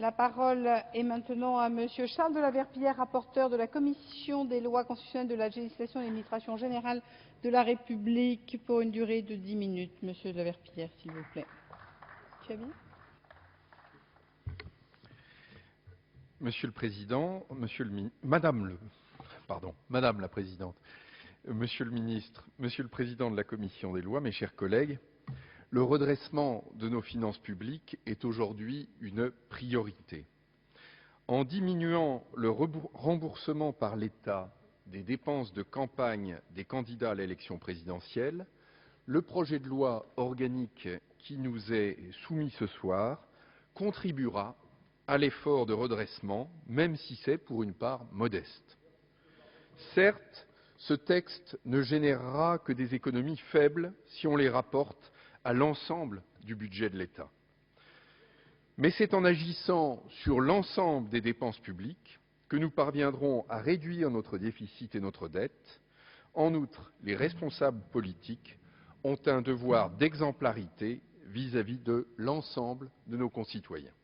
La parole est maintenant à Monsieur Charles de la Verpillière, rapporteur de la Commission des lois constitutionnelles, de la législation et de l'administration générale de la République, pour une durée de 10 minutes. Monsieur de la Verpillière, s'il vous plaît. Tu as bien ? Monsieur le Président, Madame la Présidente, Monsieur le Ministre, Monsieur le Président de la Commission des lois, mes chers collègues, le redressement de nos finances publiques est aujourd'hui une priorité. En diminuant le remboursement par l'État des dépenses de campagne des candidats à l'élection présidentielle, le projet de loi organique qui nous est soumis ce soir contribuera à l'effort de redressement, même si c'est pour une part modeste. Certes, ce texte ne générera que des économies faibles si on les rapporte à l'ensemble du budget de l'État. Mais c'est en agissant sur l'ensemble des dépenses publiques que nous parviendrons à réduire notre déficit et notre dette. En outre, les responsables politiques ont un devoir d'exemplarité vis-à-vis de l'ensemble de nos concitoyens.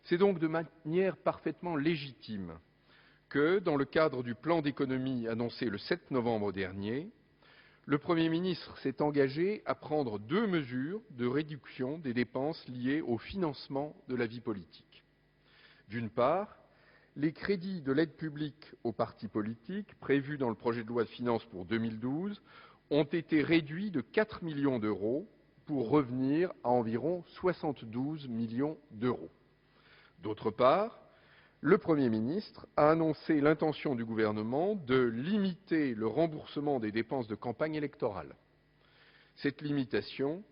C'est donc de manière parfaitement légitime que, dans le cadre du plan d'économie annoncé le 7 novembre dernier, le Premier ministre s'est engagé à prendre 2 mesures de réduction des dépenses liées au financement de la vie politique. D'une part, les crédits de l'aide publique aux partis politiques prévus dans le projet de loi de finances pour 2012 ont été réduits de 4 millions d'euros pour revenir à environ 72 millions d'euros. D'autre part, le Premier ministre a annoncé l'intention du gouvernement de limiter le remboursement des dépenses de campagne électorale. Cette limitation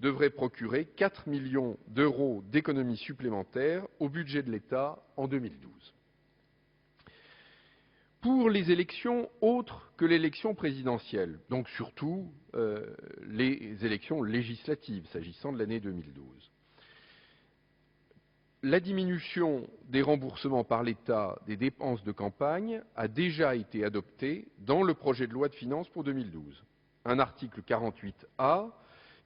devrait procurer 4 millions d'euros d'économies supplémentaires au budget de l'État en 2012. Pour les élections autres que l'élection présidentielle, donc surtout les élections législatives s'agissant de l'année 2012, la diminution des remboursements par l'État des dépenses de campagne a déjà été adoptée dans le projet de loi de finances pour 2012. Un article 48A,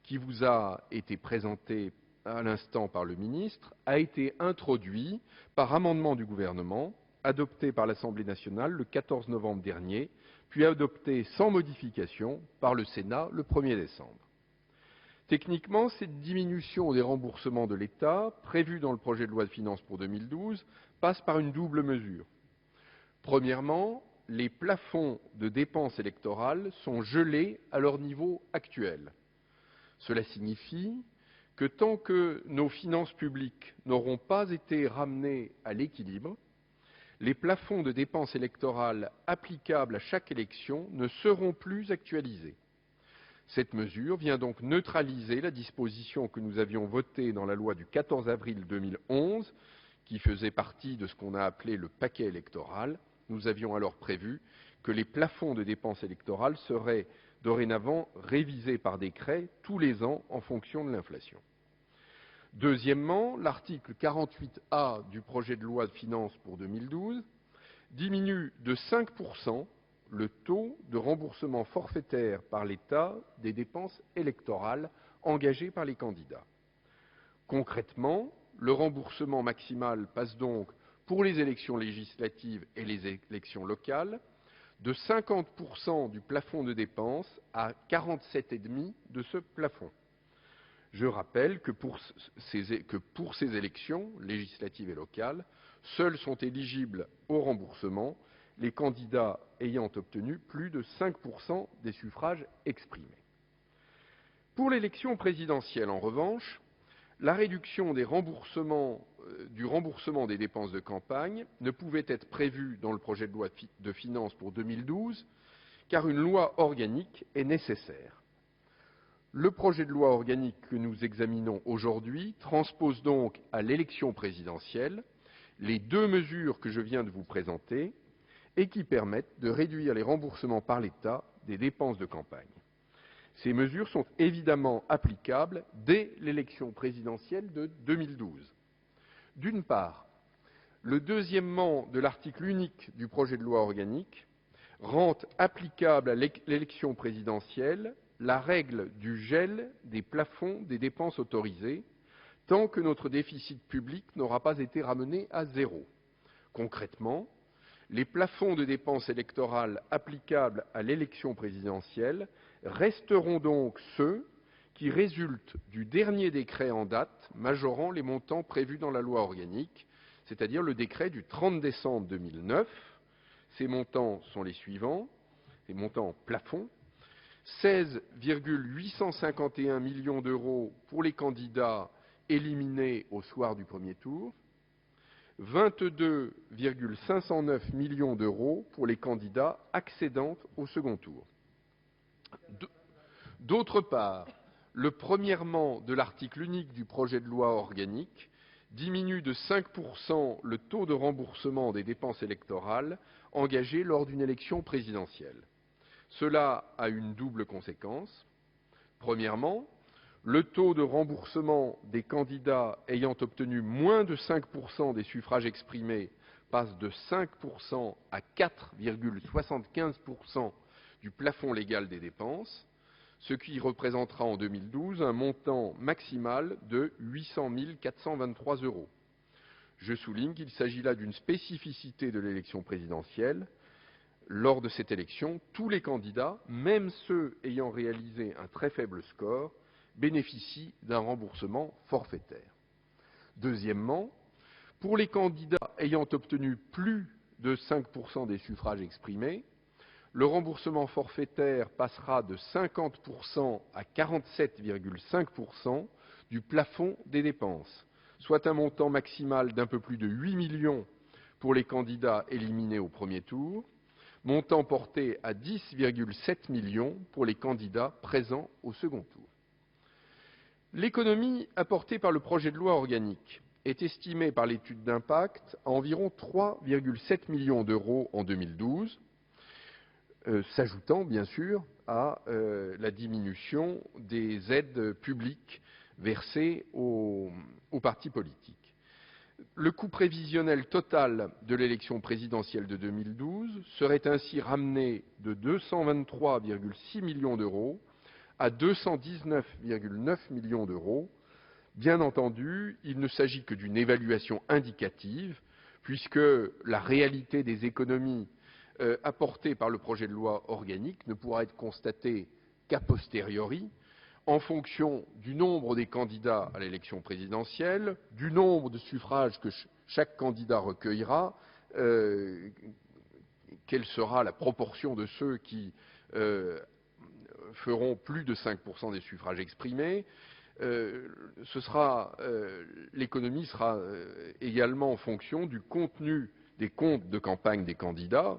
qui vous a été présenté à l'instant par le ministre, a été introduit par amendement du gouvernement, adopté par l'Assemblée nationale le 14 novembre dernier, puis adopté sans modification par le Sénat le 1er décembre. Techniquement, cette diminution des remboursements de l'État, prévue dans le projet de loi de finances pour 2012, passe par une double mesure. Premièrement, les plafonds de dépenses électorales sont gelés à leur niveau actuel. Cela signifie que tant que nos finances publiques n'auront pas été ramenées à l'équilibre, les plafonds de dépenses électorales applicables à chaque élection ne seront plus actualisés. Cette mesure vient donc neutraliser la disposition que nous avions votée dans la loi du 14 avril 2011, qui faisait partie de ce qu'on a appelé le paquet électoral. Nous avions alors prévu que les plafonds de dépenses électorales seraient dorénavant révisés par décret tous les ans en fonction de l'inflation. Deuxièmement, l'article 48A du projet de loi de finances pour 2012 diminue de 5% le taux de remboursement forfaitaire par l'État des dépenses électorales engagées par les candidats. Concrètement, le remboursement maximal passe donc pour les élections législatives et les élections locales de 50% du plafond de dépenses à 47,5% de ce plafond. Je rappelle que pour ces élections législatives et locales, seuls sont éligibles au remboursement les candidats ayant obtenu plus de 5% des suffrages exprimés. Pour l'élection présidentielle, en revanche, la réduction du remboursement des dépenses de campagne ne pouvait être prévue dans le projet de loi de finances pour 2012, car une loi organique est nécessaire. Le projet de loi organique que nous examinons aujourd'hui transpose donc à l'élection présidentielle les 2 mesures que je viens de vous présenter et qui permettent de réduire les remboursements par l'État des dépenses de campagne. Ces mesures sont évidemment applicables dès l'élection présidentielle de 2012. D'une part, le deuxièmement de l'article unique du projet de loi organique rend applicable à l'élection présidentielle la règle du gel des plafonds des dépenses autorisées, tant que notre déficit public n'aura pas été ramené à zéro. Concrètement, les plafonds de dépenses électorales applicables à l'élection présidentielle resteront donc ceux qui résultent du dernier décret en date majorant les montants prévus dans la loi organique, c'est-à-dire le décret du 30 décembre 2009. Ces montants sont les suivants, les montants plafonds: 16,851 millions d'euros pour les candidats éliminés au soir du premier tour, 22,509 millions d'euros pour les candidats accédant au second tour. D'autre part, le premièrement de l'article unique du projet de loi organique diminue de 5% le taux de remboursement des dépenses électorales engagées lors d'une élection présidentielle. Cela a une double conséquence. Premièrement, le taux de remboursement des candidats ayant obtenu moins de 5% des suffrages exprimés passe de 5% à 4,75% du plafond légal des dépenses, ce qui représentera en 2012 un montant maximal de 800 423 euros. Je souligne qu'il s'agit là d'une spécificité de l'élection présidentielle. Lors de cette élection, tous les candidats, même ceux ayant réalisé un très faible score, bénéficient d'un remboursement forfaitaire. Deuxièmement, pour les candidats ayant obtenu plus de 5% des suffrages exprimés, le remboursement forfaitaire passera de 50% à 47,5% du plafond des dépenses, soit un montant maximal d'un peu plus de 8 millions pour les candidats éliminés au premier tour, montant porté à 10,7 millions pour les candidats présents au second tour. L'économie apportée par le projet de loi organique est estimée par l'étude d'impact à environ 3,7 millions d'euros en 2012, s'ajoutant bien sûr à la diminution des aides publiques versées aux partis politiques. Le coût prévisionnel total de l'élection présidentielle de 2012 serait ainsi ramené de 223,6 millions d'euros à 219,9 millions d'euros. Bien entendu, il ne s'agit que d'une évaluation indicative, puisque la réalité des économies apportées par le projet de loi organique ne pourra être constatée qu'a posteriori, en fonction du nombre des candidats à l'élection présidentielle, du nombre de suffrages que chaque candidat recueillera, quelle sera la proportion de ceux qui feront plus de 5% des suffrages exprimés. L'économie sera également en fonction du contenu des comptes de campagne des candidats,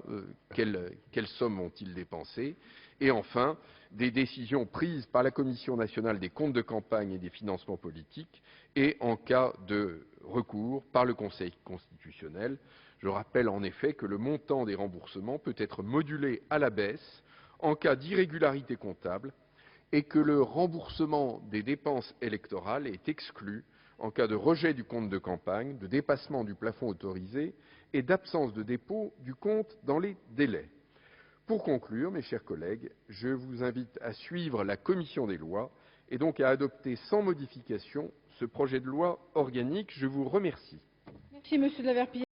quelles sommes vont-ils dépenser, et enfin des décisions prises par la Commission nationale des comptes de campagne et des financements politiques et en cas de recours par le Conseil constitutionnel. Je rappelle en effet que le montant des remboursements peut être modulé à la baisse en cas d'irrégularité comptable et que le remboursement des dépenses électorales est exclu en cas de rejet du compte de campagne, de dépassement du plafond autorisé et d'absence de dépôt du compte dans les délais. Pour conclure, mes chers collègues, je vous invite à suivre la commission des lois et donc à adopter sans modification ce projet de loi organique. Je vous remercie. Merci, Monsieur de la Verpillière.